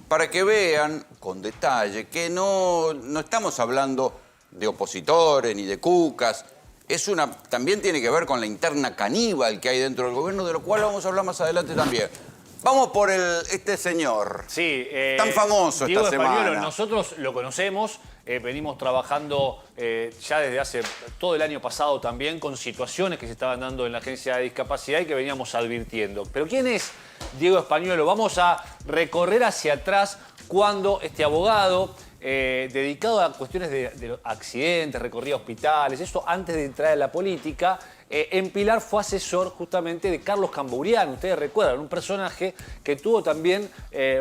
para que vean con detalle que no estamos hablando de opositores ni de cucas. También tiene que ver con la interna caníbal que hay dentro del gobierno, de lo cual vamos a hablar más adelante también. Vamos por este señor, sí, tan famoso Diego esta semana. Españolo, nosotros lo conocemos, venimos trabajando ya desde hace todo el año pasado también con situaciones que se estaban dando en la Agencia de Discapacidad y que veníamos advirtiendo. Pero ¿quién es Diego Españolo? Vamos a recorrer hacia atrás cuando este abogado, dedicado a cuestiones de accidentes, recorría hospitales, eso antes de entrar en la política, en Pilar fue asesor justamente de Carlos Camburian. Ustedes recuerdan, un personaje que tuvo también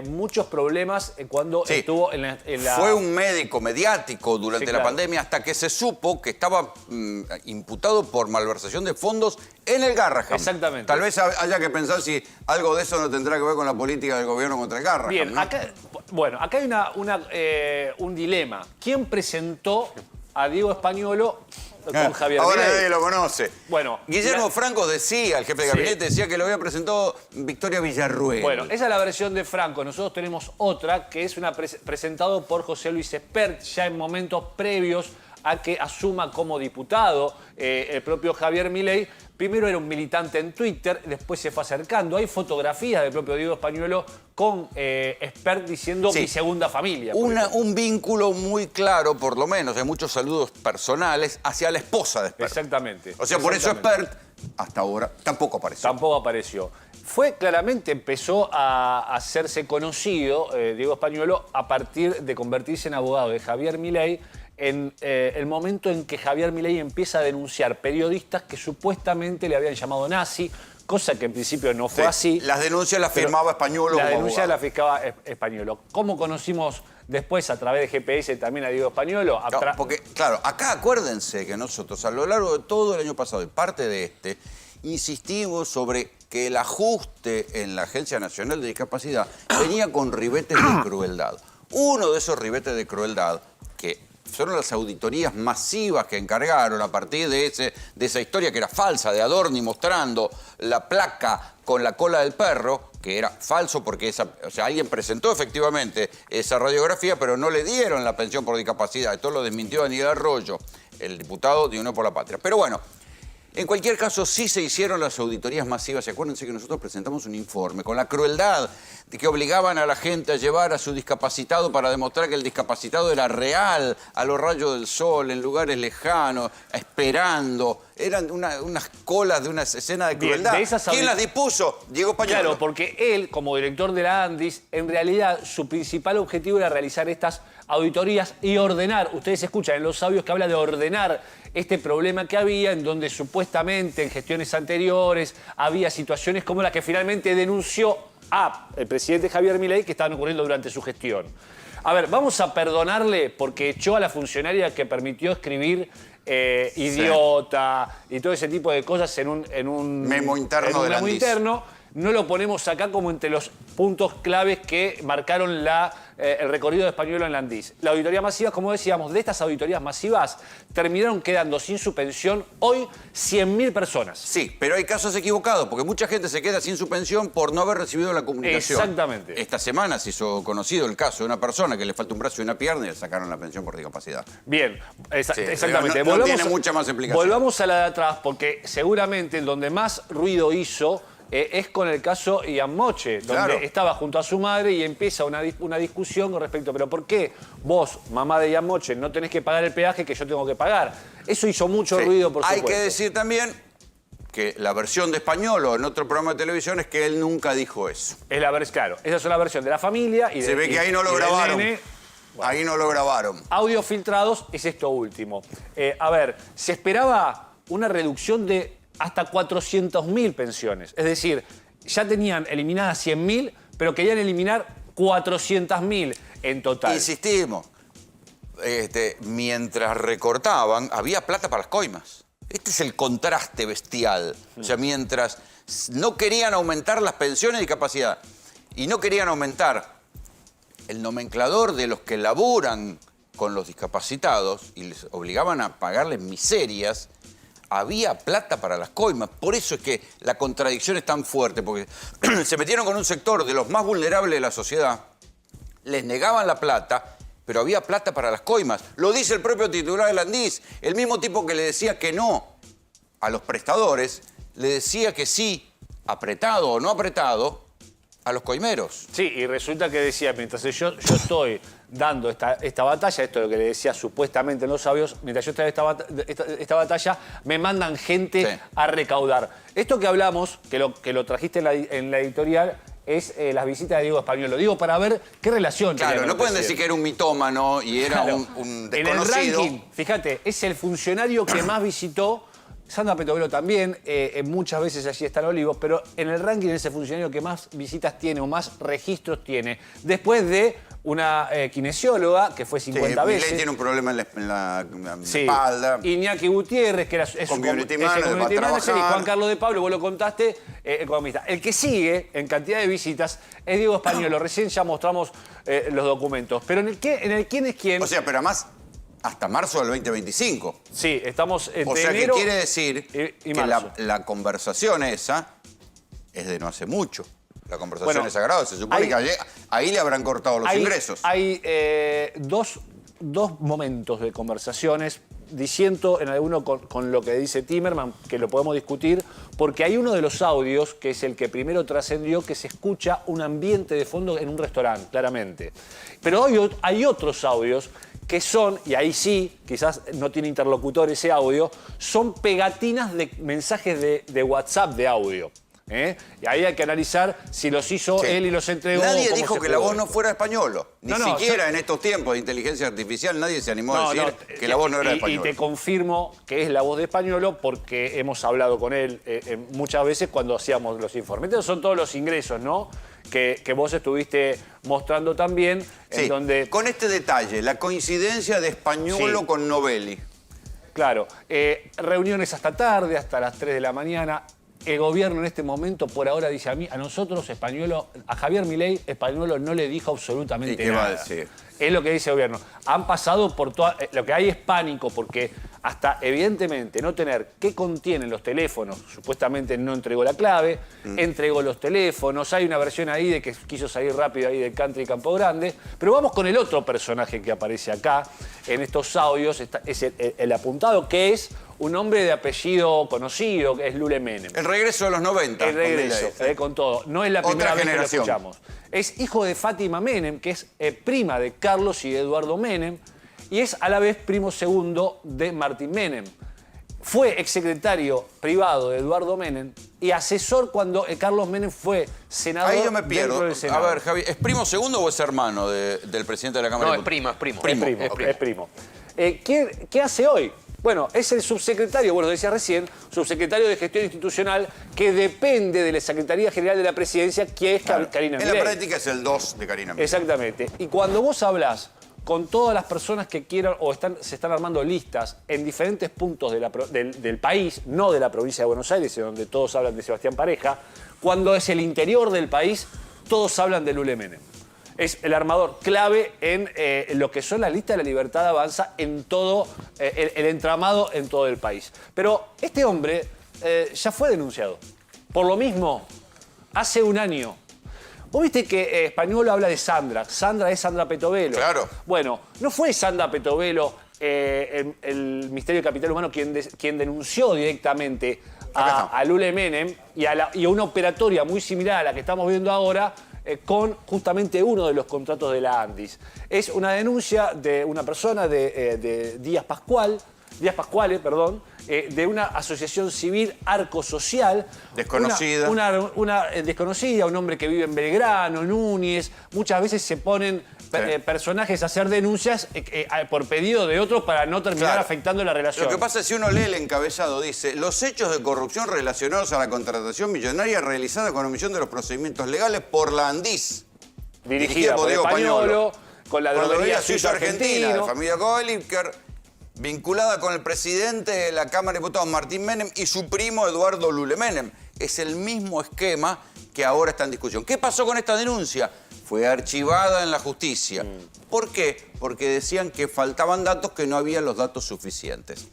muchos problemas cuando estuvo en la... Fue un médico mediático durante la pandemia hasta que se supo que estaba imputado por malversación de fondos en el Garrahan. Exactamente. Tal vez haya que pensar si algo de eso no tendrá que ver con la política del gobierno contra el Garrahan. Bien, ¿no? acá hay un dilema. ¿Quién presentó a Diego Españolo con Javier Ahora Milei? nadie lo conoce. Bueno, Guillermo Franco decía, el jefe de gabinete, decía que lo había presentado Victoria Villarruel. Bueno, esa es la versión de Franco. Nosotros tenemos otra que es presentado por José Luis Espert ya en momentos previos a que asuma como diputado el propio Javier Milei. Primero era un militante en Twitter, después se fue acercando. Hay fotografías del propio Diego Españolo con Espert diciendo mi segunda familia. Un vínculo muy claro, por lo menos, de muchos saludos personales hacia la esposa de Espert. Exactamente. O sea, por eso Espert, hasta ahora, tampoco apareció. Tampoco apareció. Empezó a hacerse conocido Diego Españolo a partir de convertirse en abogado de Javier Milei en el momento en que Javier Milei empieza a denunciar periodistas que supuestamente le habían llamado nazi, cosa que en principio no fue así. Las denuncias las firmaba Españolo. La denuncia la firmaba Españolo. ¿Cómo conocimos después a través de GPS también a Diego Españolo? Porque, claro, acá acuérdense que nosotros a lo largo de todo el año pasado y parte de este, insistimos sobre que el ajuste en la Agencia Nacional de Discapacidad venía con ribetes de crueldad. Uno de esos ribetes de crueldad, que fueron las auditorías masivas que encargaron a partir de esa historia que era falsa, de Adorni mostrando la placa con la cola del perro, que era falso porque alguien presentó efectivamente esa radiografía, pero no le dieron la pensión por discapacidad. Esto lo desmintió Daniel Arroyo, el diputado de Unión por la Patria. Pero bueno, en cualquier caso, sí se hicieron las auditorías masivas. Y acuérdense que nosotros presentamos un informe con la crueldad de que obligaban a la gente a llevar a su discapacitado para demostrar que el discapacitado era real, a los rayos del sol, en lugares lejanos, esperando. Eran unas colas de una escena de crueldad. ¿Quién las dispuso? Diego Españolo. Claro, porque él, como director de la ANDIS, en realidad su principal objetivo era realizar estas auditorías y ordenar. Ustedes escuchan en los audios que habla de ordenar este problema que había, en donde supuestamente en gestiones anteriores había situaciones como la que finalmente denunció el presidente Javier Milei que estaban ocurriendo durante su gestión. A ver, vamos a perdonarle porque echó a la funcionaria que permitió escribir idiota y todo ese tipo de cosas en un memo interno del ANDIS. No lo ponemos acá como entre los puntos claves que marcaron el recorrido de Españolo en la ANDIS. La auditoría masiva, como decíamos, de estas auditorías masivas terminaron quedando sin su pensión hoy 100.000 personas. Sí, pero hay casos equivocados, porque mucha gente se queda sin su pensión por no haber recibido la comunicación. Exactamente. Esta semana se hizo conocido el caso de una persona que le falta un brazo y una pierna y le sacaron la pensión por discapacidad. Bien, exactamente. No tiene mucha más explicación. Volvamos a la de atrás, porque seguramente el donde más ruido hizo es con el caso Ian Moche, donde estaba junto a su madre y empieza una discusión con respecto, pero ¿por qué vos, mamá de Ian Moche, no tenés que pagar el peaje que yo tengo que pagar? Eso hizo mucho ruido, por supuesto. Hay que decir también que la versión de Españolo en otro programa de televisión es que él nunca dijo eso. Claro, esa es la versión de la familia y se ve que ahí no lo grabaron. Ahí no lo grabaron. Audios filtrados es esto último. A ver, se esperaba una reducción de hasta 400.000 pensiones. Es decir, ya tenían eliminadas 100.000, pero querían eliminar 400.000 en total. Insistimos, mientras recortaban, había plata para las coimas. Este es el contraste bestial. O sea, mientras no querían aumentar las pensiones de discapacidad y no querían aumentar el nomenclador de los que laburan con los discapacitados y les obligaban a pagarles miserias, había plata para las coimas. Por eso es que la contradicción es tan fuerte, porque se metieron con un sector de los más vulnerables de la sociedad les negaban la plata, pero había plata para las coimas. Lo dice el propio titular del Andís. El mismo tipo que le decía que no a los prestadores, le decía que sí, apretado o no apretado, a los coimeros. Sí, y resulta que decía, mientras yo estoy dando esta batalla, esto es lo que le decía supuestamente en los sabios, mientras yo estoy en esta batalla, me mandan gente a recaudar. Esto que hablamos, que lo trajiste en la editorial, es las visitas de Diego Españolo. Digo, para ver qué relación tenía. Claro, no pueden decir que era un mitómano y era un desconocido. En el ranking, fíjate, es el funcionario que más visitó. Sandra Petovelo también, muchas veces allí está en Olivos, pero en el ranking es el funcionario que más visitas tiene o más registros tiene. Después de una kinesióloga, que fue 50 veces. Milei tiene un problema en la espalda. Iñaki Gutiérrez, que es community manager, y Juan Carlos de Pablo, vos lo contaste, economista. El que sigue en cantidad de visitas es Diego Españolo. Recién ya mostramos los documentos. Pero en el quién es quién... O sea, pero además... hasta marzo del 2025. Sí, estamos entre o sea, enero que quiere decir y que marzo. la conversación esa es de no hace mucho. La conversación es sagrada. Se supone que ahí le habrán cortado los ingresos. Hay dos momentos de conversaciones. Disiento en alguno con lo que dice Timerman, que lo podemos discutir, porque hay uno de los audios, que es el que primero trascendió, que se escucha un ambiente de fondo en un restaurante, claramente. Pero hoy hay otros audios que son, y ahí sí, quizás no tiene interlocutor ese audio, son pegatinas de mensajes de WhatsApp de audio. Y ahí hay que analizar si los hizo él y los entregó. Nadie dijo que la voz no fuera Españolo. Ni siquiera en estos tiempos de inteligencia artificial nadie se animó a decir que la voz no era de Españolo. Y te confirmo que es la voz de Españolo porque hemos hablado con él muchas veces cuando hacíamos los informes. Estos son todos los ingresos, ¿no? Que vos estuviste mostrando también. En donde... Con este detalle, la coincidencia de Españolo con Novelli. Claro. Reuniones hasta tarde, hasta las 3 de la mañana. El gobierno en este momento, por ahora, dice a nosotros, Españolo, a Javier Milei, Españolo no le dijo absolutamente nada. ¿Y qué va a decir? Es lo que dice el gobierno. Han pasado por toda... Lo que hay es pánico, porque hasta, evidentemente, no tener qué contienen los teléfonos, supuestamente no entregó la clave, entregó los teléfonos, hay una versión ahí de que quiso salir rápido ahí del country Campo Grande, pero vamos con el otro personaje que aparece acá, en estos audios, es el apuntado, que es un hombre de apellido conocido, que es Lule Menem. El regreso de los 90. El regreso, con todo. No es la primera vez que lo escuchamos. Es hijo de Fátima Menem, que es prima de Carlos y de Eduardo Menem, y es a la vez primo segundo de Martín Menem. Fue exsecretario privado de Eduardo Menem y asesor cuando Carlos Menem fue senador. Ahí yo me pierdo. A ver, Javi, ¿es primo segundo o es hermano del presidente de la Cámara? No, es primo. Es primo. ¿Qué hace hoy? Bueno, es el subsecretario, bueno, decía recién, subsecretario de Gestión Institucional, que depende de la Secretaría General de la Presidencia, que es Karina Milei. En la práctica es el 2 de Karina Milei. Exactamente. Y cuando vos hablás con todas las personas que quieran o se están armando listas en diferentes puntos del país, no de la provincia de Buenos Aires, donde todos hablan de Sebastián Pareja, cuando es el interior del país, todos hablan de Lule Menem. Es el armador clave en lo que son las listas de la Libertad Avanza en todo el entramado en todo el país. Pero este hombre ya fue denunciado. Por lo mismo, hace un año. Vos viste que Españolo habla de Sandra. Sandra es Sandra Petovelo. Claro. Bueno, no fue Sandra Petovelo, el Ministerio de Capital Humano, quien denunció directamente a Lule Menem y a una operatoria muy similar a la que estamos viendo ahora, con justamente uno de los contratos de la Andis. Es una denuncia de una persona de Díaz Pascuale, de una asociación civil Arco Social. Desconocida. Una desconocida, un hombre que vive en Belgrano, Núñez. Muchas veces se ponen personajes a hacer denuncias por pedido de otros para no terminar afectando la relación. Lo que pasa es que si uno lee el encabezado, dice: los hechos de corrupción relacionados a la contratación millonaria realizada con omisión de los procedimientos legales por la Andis. Dirigida por Diego Españolo, con la droguería suizo-argentina, de familia Goelipker, vinculada con el presidente de la Cámara de Diputados, Martín Menem, y su primo Eduardo Lule Menem. Es el mismo esquema que ahora está en discusión. ¿Qué pasó con esta denuncia? Fue archivada en la justicia. ¿Por qué? Porque decían que faltaban datos, que no había los datos suficientes.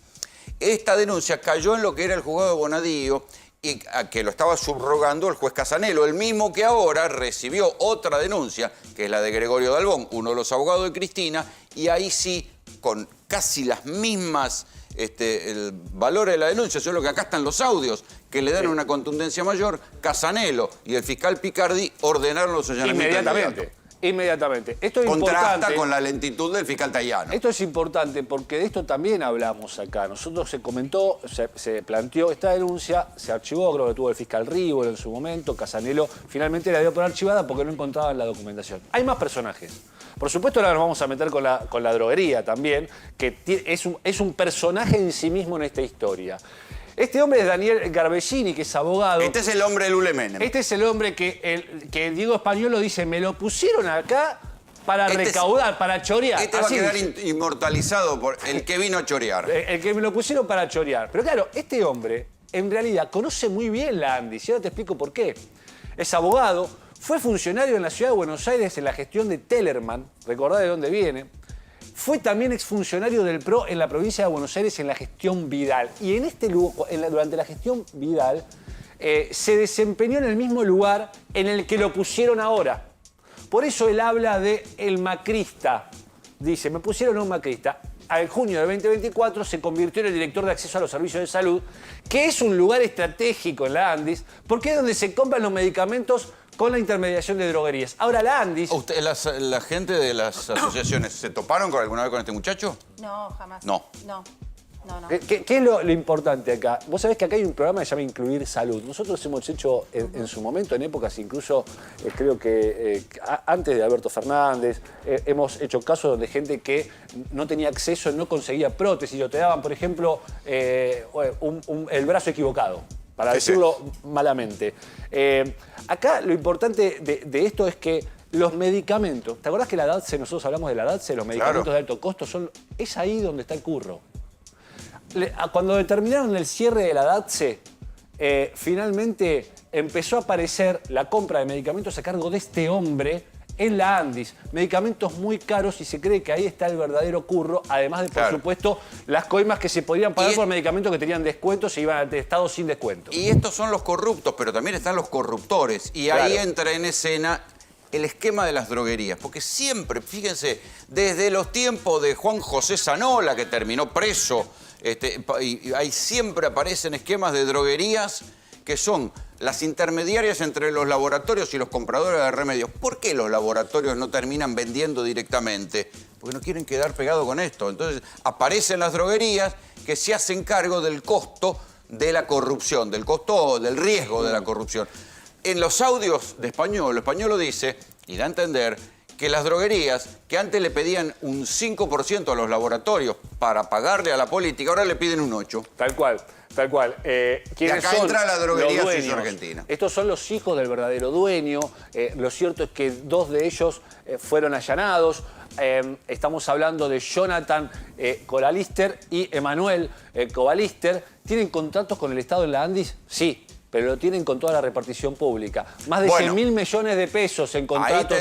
Esta denuncia cayó en lo que era el juzgado de Bonadío y a que lo estaba subrogando el juez Casanelo, el mismo que ahora recibió otra denuncia, que es la de Gregorio Dalbón, uno de los abogados de Cristina, y ahí sí, con casi las mismas el valor de la denuncia, solo que acá están los audios que le dan una contundencia mayor. Casanelo y el fiscal Picardi ordenaron los allanamientos inmediatamente. Esto es Contrasta importante con la lentitud del fiscal Tayano. Esto es importante porque de esto también hablamos acá. Nosotros se comentó, se planteó esta denuncia, se archivó, creo que tuvo el fiscal Rívolo en su momento, Casanelo finalmente la dio por archivada porque no encontraban la documentación. Hay más personajes. Por supuesto ahora nos vamos a meter con la droguería también, que es un personaje en sí mismo en esta historia. Este hombre es Daniel Garbellini, que es abogado. Este es el hombre del Ulemenem. Este es el hombre que Diego Españolo dice, me lo pusieron acá para recaudar, para chorear. Este va a quedar inmortalizado por el que vino a chorear. El que me lo pusieron para chorear. Pero claro, este hombre en realidad conoce muy bien la ANDIS. Y ahora te explico por qué. Es abogado, fue funcionario en la ciudad de Buenos Aires en la gestión de Tellerman. Recordá de dónde viene. Fue también exfuncionario del PRO en la provincia de Buenos Aires en la gestión Vidal. Y en durante la gestión Vidal se desempeñó en el mismo lugar en el que lo pusieron ahora. Por eso él habla de el macrista. Dice, me pusieron a un macrista. En junio de 2024 se convirtió en el director de acceso a los servicios de salud, que es un lugar estratégico en la ANDIS, porque es donde se compran los medicamentos con la intermediación de droguerías. Ahora la ANDIS... ¿La gente de las asociaciones se toparon alguna vez con este muchacho? No, jamás. No. ¿Qué es lo importante acá? Vos sabés que acá hay un programa que se llama Incluir Salud. Nosotros hemos hecho en su momento, en épocas incluso, creo que antes de Alberto Fernández, hemos hecho casos donde gente que no tenía acceso, no conseguía prótesis, o te daban, por ejemplo, el brazo equivocado, para decirlo malamente. Acá lo importante de esto es que los medicamentos, ¿te acordás que la DATSE, nosotros hablamos de la DATSE, los medicamentos de alto costo, es ahí donde está el curro? Cuando determinaron el cierre de la DATSE, finalmente empezó a aparecer la compra de medicamentos a cargo de este hombre en la ANDIS. Medicamentos muy caros y se cree que ahí está el verdadero curro, además de, por supuesto, las coimas que se podían pagar por medicamentos que tenían descuento, se iban al Estado sin descuento. Y estos son los corruptos, pero también están los corruptores. Y ahí entra en escena el esquema de las droguerías. Porque siempre, fíjense, desde los tiempos de Juan José Zanola, que terminó preso, y ahí siempre aparecen esquemas de droguerías que son las intermediarias entre los laboratorios y los compradores de remedios. ¿Por qué los laboratorios no terminan vendiendo directamente? Porque no quieren quedar pegados con esto. Entonces aparecen las droguerías que se hacen cargo del costo de la corrupción, del costo, del riesgo de la corrupción. En los audios de Españolo dice, y da a entender, que las droguerías, que antes le pedían un 5% a los laboratorios para pagarle a la política, ahora le piden un 8%. Tal cual, tal cual. Y acá entra la droguería Suizo Argentina. Estos son los hijos del verdadero dueño. Lo cierto es que 2 de ellos fueron allanados. Estamos hablando de Jonathan Covalister y Emanuel Covalister. ¿Tienen contratos con el Estado en la ANDIS? Sí, pero lo tienen con toda la repartición pública. Más de 100.000 millones de pesos en contratos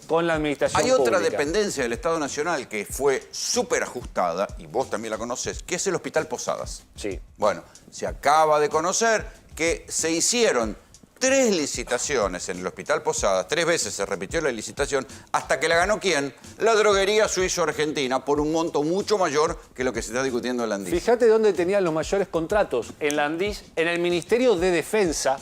con la administración pública. Hay otra dependencia del Estado Nacional que fue súper ajustada, y vos también la conocés, que es el Hospital Posadas. Sí. Bueno, se acaba de conocer que se hicieron 3 licitaciones en el Hospital Posadas, 3 veces se repitió la licitación, hasta que la ganó ¿quién? La droguería Suizo Argentina, por un monto mucho mayor que lo que se está discutiendo en la ANDIS. Fíjate dónde tenían los mayores contratos, en la ANDIS, en el Ministerio de Defensa,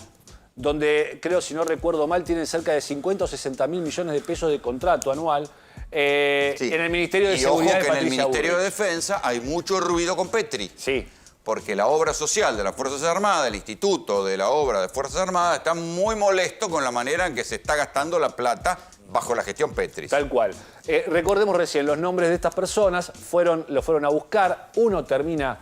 donde creo, si no recuerdo mal, tienen cerca de 50 o 60.000 millones de pesos de contrato anual. En el Ministerio de Seguridad de Patricia Bullrich. En el Ministerio de Bullrich. Defensa hay mucho ruido con Petri. Sí. Porque la obra social de las Fuerzas Armadas, el Instituto de la Obra de Fuerzas Armadas, está muy molesto con la manera en que se está gastando la plata bajo la gestión Petri. Tal cual. Recordemos recién, los nombres de estas personas los fueron a buscar. Uno termina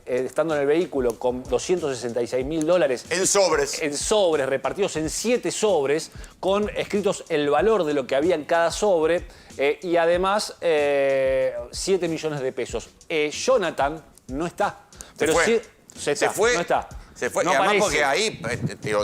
estando en el vehículo con $266.000. En sobres. En sobres, repartidos en 7 sobres, con escritos el valor de lo que había en cada sobre y además 7 millones de pesos. Jonathan no está. Pero sí, se fue. No está. Se fue. No Y además parece. porque ahí,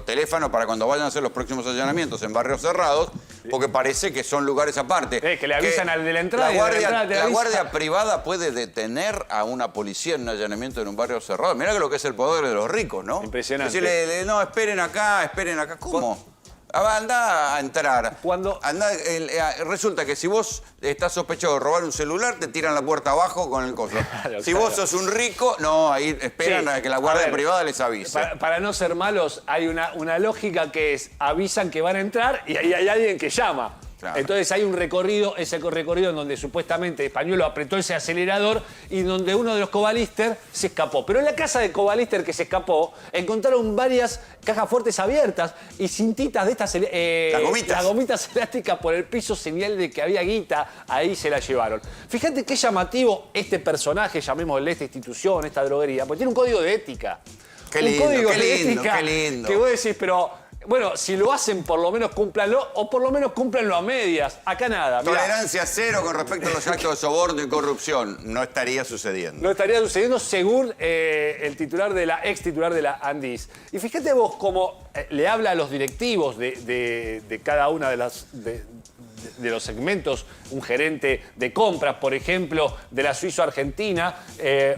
teléfono para cuando vayan a hacer los próximos allanamientos en barrios cerrados, porque parece que son lugares aparte. Que le avisan al de la entrada La y de la guardia, entrada te la avisa. guardia privada puede detener a una policía en un allanamiento en un barrio cerrado. Mirá que lo que es el poder de los ricos, ¿no? Impresionante. Decirle, no, esperen acá. ¿Cómo? Anda a entrar. Cuando- Resulta que si vos estás sospechado de robar un celular, te tiran la puerta abajo con el coso. Si claro. vos sos un rico, no, ahí esperan Sí. a que la A guardia ver, privada les avise. Para no ser malos, hay una lógica que es, avisan que van a entrar y ahí hay alguien que llama. Claro. Entonces hay un recorrido, ese recorrido en donde supuestamente Pañuelo apretó ese acelerador y donde uno de los Covalister se escapó. Pero en la casa de Covalister que se escapó, encontraron varias cajas fuertes abiertas y cintitas de estas... Las gomitas. elásticas por el piso, señal de que había guita, ahí se la llevaron. Fíjate qué llamativo este personaje, llamémosle esta institución, esta droguería, porque tiene un código de ética. Qué lindo, un código qué de lindo, ética qué lindo. que vos decís, pero... Bueno, si lo hacen, por lo menos cúmplanlo, o por lo menos cúmplanlo a medias. Acá nada. Mirá, Tolerancia cero con respecto a los actos de soborno y corrupción. No estaría sucediendo. no estaría sucediendo según el titular de la ex titular de la Andis. Y fíjate vos cómo le habla a los directivos de cada una de los segmentos, un gerente de compras, por ejemplo, de la Suizo-Argentina,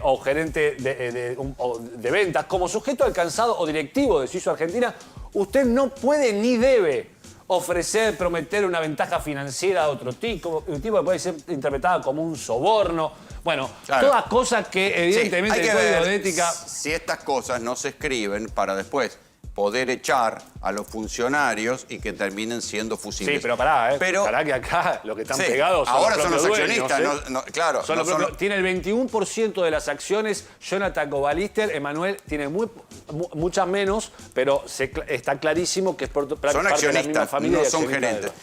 o gerente de ventas, como sujeto alcanzado o directivo de Suizo-Argentina, usted no puede ni debe ofrecer, prometer una ventaja financiera a otro tipo, un tipo que puede ser interpretada como un soborno. Bueno, Claro. todas cosas que evidentemente hay el que código ver de ética... si estas cosas no se escriben para después poder echar a los funcionarios y que terminen siendo fusibles. Sí, pero pará, Pero, pará que acá los que están sí, pegados son ahora los son los propios accionistas, dueños, claro. Son no los son propios- Tiene el 21% de las acciones, Jonathan Covalister, Emanuel tiene muchas menos, pero está clarísimo que es parte son de la misma accionistas, familia no y son accionista de- gerentes.